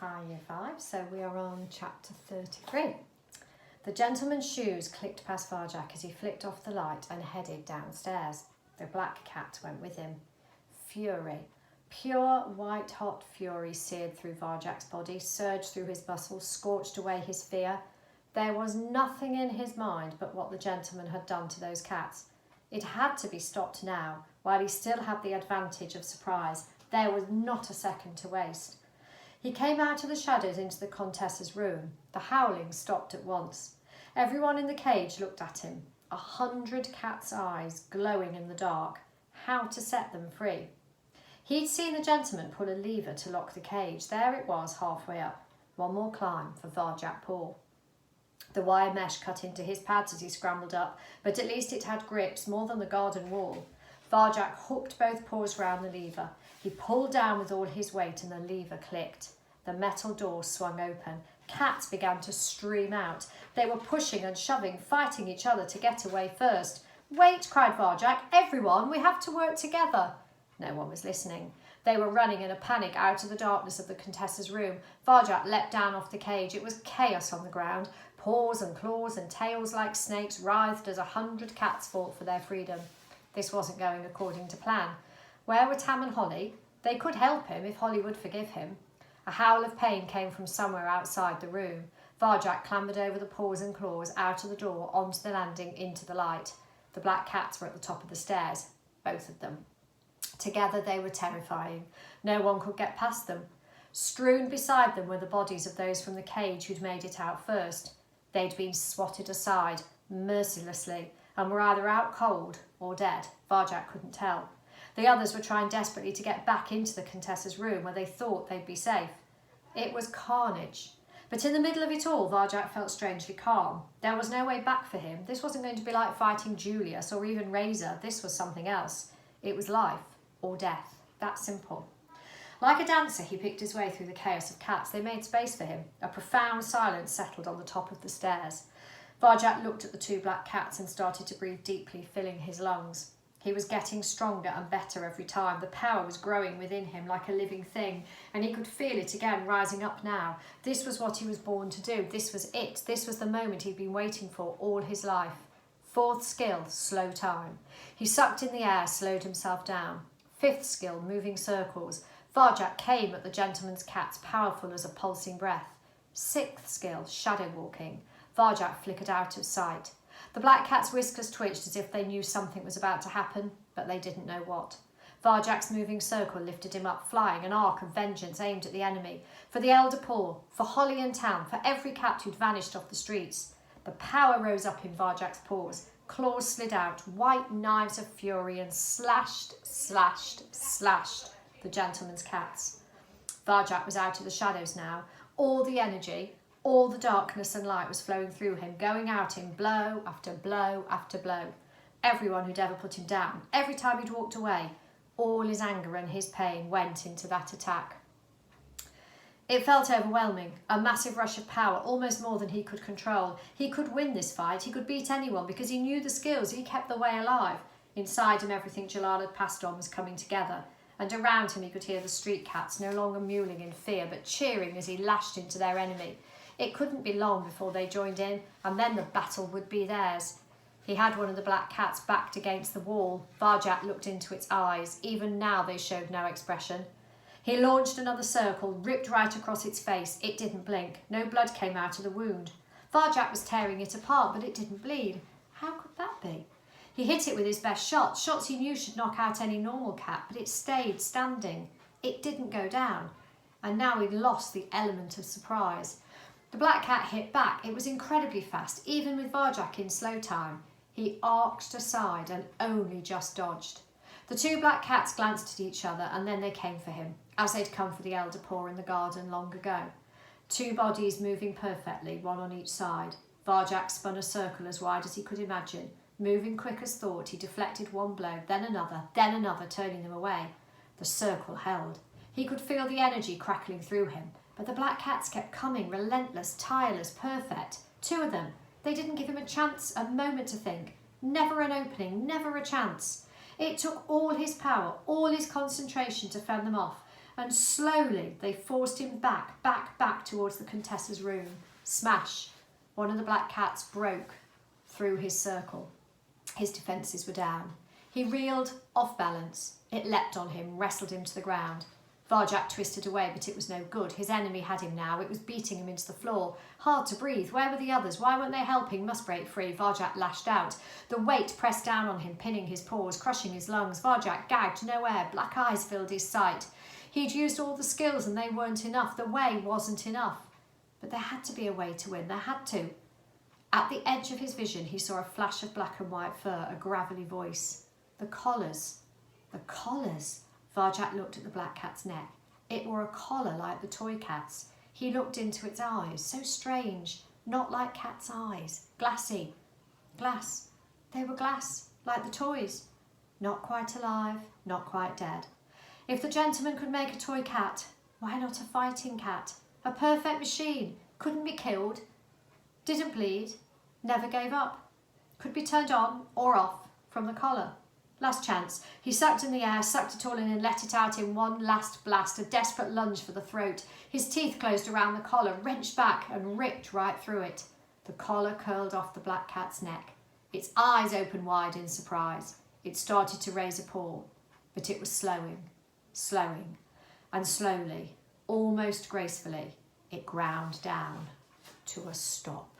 Hi, Year 5. So we are on chapter 33. The gentleman's shoes clicked past Varjak as he flicked off the light and headed downstairs. The black cat went with him. Fury, pure white-hot fury seared through Varjak's body, surged through his muscles, scorched away his fear. There was nothing in his mind but what the gentleman had done to those cats. It had to be stopped now, while he still had the advantage of surprise. There was not a second to waste. He came out of the shadows into the Contessa's room. The howling stopped at once. Everyone in the cage looked at him, 100 cats' eyes glowing in the dark. How to set them free? He'd seen the gentleman pull a lever to lock the cage. There it was, halfway up. One more climb for Varjak Paw. The wire mesh cut into his pads as he scrambled up, but at least it had grips, more than the garden wall. Varjak hooked both paws round the lever. He pulled down with all his weight and the lever clicked. The metal door swung open. Cats began to stream out. They were pushing and shoving, fighting each other to get away first. "Wait," cried Varjak. "Everyone, we have to work together." No one was listening. They were running in a panic out of the darkness of the Contessa's room. Varjak leapt down off the cage. It was chaos on the ground. Paws and claws and tails like snakes writhed as 100 cats fought for their freedom. This wasn't going according to plan. Where were Tam and Holly? They could help him if Holly would forgive him. A howl of pain came from somewhere outside the room. Varjak clambered over the paws and claws, out of the door, onto the landing, into the light. The black cats were at the top of the stairs, both of them. Together they were terrifying. No one could get past them. Strewn beside them were the bodies of those from the cage who'd made it out first. They'd been swatted aside, mercilessly, and were either out cold or dead. Varjak couldn't tell. The others were trying desperately to get back into the Contessa's room where they thought they'd be safe. It was carnage. But in the middle of it all, Varjak felt strangely calm. There was no way back for him. This wasn't going to be like fighting Julius or even Razor. This was something else. It was life or death. That simple. Like a dancer, he picked his way through the chaos of cats. They made space for him. A profound silence settled on the top of the stairs. Varjak looked at the two black cats and started to breathe deeply, filling his lungs. He was getting stronger and better every time. The power was growing within him like a living thing, and he could feel it again rising up now. This was what he was born to do. This was it. This was the moment he'd been waiting for all his life. Fourth skill, slow time. He sucked in the air, slowed himself down. Fifth skill, moving circles. Varjak came at the gentleman's cats, powerful as a pulsing breath. Sixth skill, shadow walking. Varjak flickered out of sight. The black cat's whiskers twitched as if they knew something was about to happen, but they didn't know what. Varjak's moving circle lifted him up, flying, an arc of vengeance aimed at the enemy. For the elder Paw, for Holly and Tam, for every cat who'd vanished off the streets. The power rose up in Varjak's paws. Claws slid out, white knives of fury, and slashed the gentleman's cats. Varjak was out of the shadows now. All the energy, all the darkness and light was flowing through him, going out in blow after blow after blow. Everyone who'd ever put him down, every time he'd walked away, all his anger and his pain went into that attack. It felt overwhelming, a massive rush of power, almost more than he could control. He could win this fight, he could beat anyone because he knew the skills, he kept the way alive. Inside him everything Jalal had passed on was coming together, and around him he could hear the street cats, no longer mewling in fear, but cheering as he lashed into their enemy. It couldn't be long before they joined in, and then the battle would be theirs. He had one of the black cats backed against the wall. Varjak looked into its eyes. Even now they showed no expression. He launched another circle, ripped right across its face. It didn't blink. No blood came out of the wound. Varjak was tearing it apart, but it didn't bleed. How could that be? He hit it with his best shots he knew should knock out any normal cat, but it stayed standing. It didn't go down. And now he'd lost the element of surprise. The black cat hit back. It was incredibly fast, even with Varjak in slow time. He arced aside and only just dodged. The two black cats glanced at each other, and then they came for him, as they'd come for the elder Paw in the garden long ago. Two bodies moving perfectly, one on each side. Varjak spun a circle as wide as he could imagine. Moving quick as thought, he deflected one blow, then another, turning them away. The circle held. He could feel the energy crackling through him. But the black cats kept coming, relentless, tireless, perfect. Two of them. They didn't give him a chance, a moment to think. Never an opening, never a chance. It took all his power, all his concentration to fend them off. and slowly they forced him back towards the Contessa's room. Smash! One of the black cats broke through his circle. His defences were down. He reeled off balance. It leapt on him, wrestled him to the ground. Varjak twisted away, but it was no good. His enemy had him now. It was beating him into the floor. Hard to breathe. Where were the others? Why weren't they helping? Must break free. Varjak lashed out. The weight pressed down on him, pinning his paws, crushing his lungs. Varjak gagged, no air. Black eyes filled his sight. He'd used all the skills and they weren't enough. The way wasn't enough. But there had to be a way to win. There had to. At the edge of his vision, he saw a flash of black and white fur, a gravelly voice. The collars. The collars. Varjak looked at the black cat's neck. It wore a collar like the toy cat's. He looked into its eyes, so strange, not like cat's eyes, glassy. Glass. They were glass, like the toys. Not quite alive, not quite dead. If the gentleman could make a toy cat, why not a fighting cat? A perfect machine, couldn't be killed, didn't bleed, never gave up, could be turned on or off from the collar. Last chance. He sucked in the air, sucked it all in and let it out in one last blast, a desperate lunge for the throat. His teeth closed around the collar, wrenched back and ripped right through it. The collar curled off the black cat's neck. Its eyes opened wide in surprise. It started to raise a paw, but it was slowing, and slowly, almost gracefully, it ground down to a stop.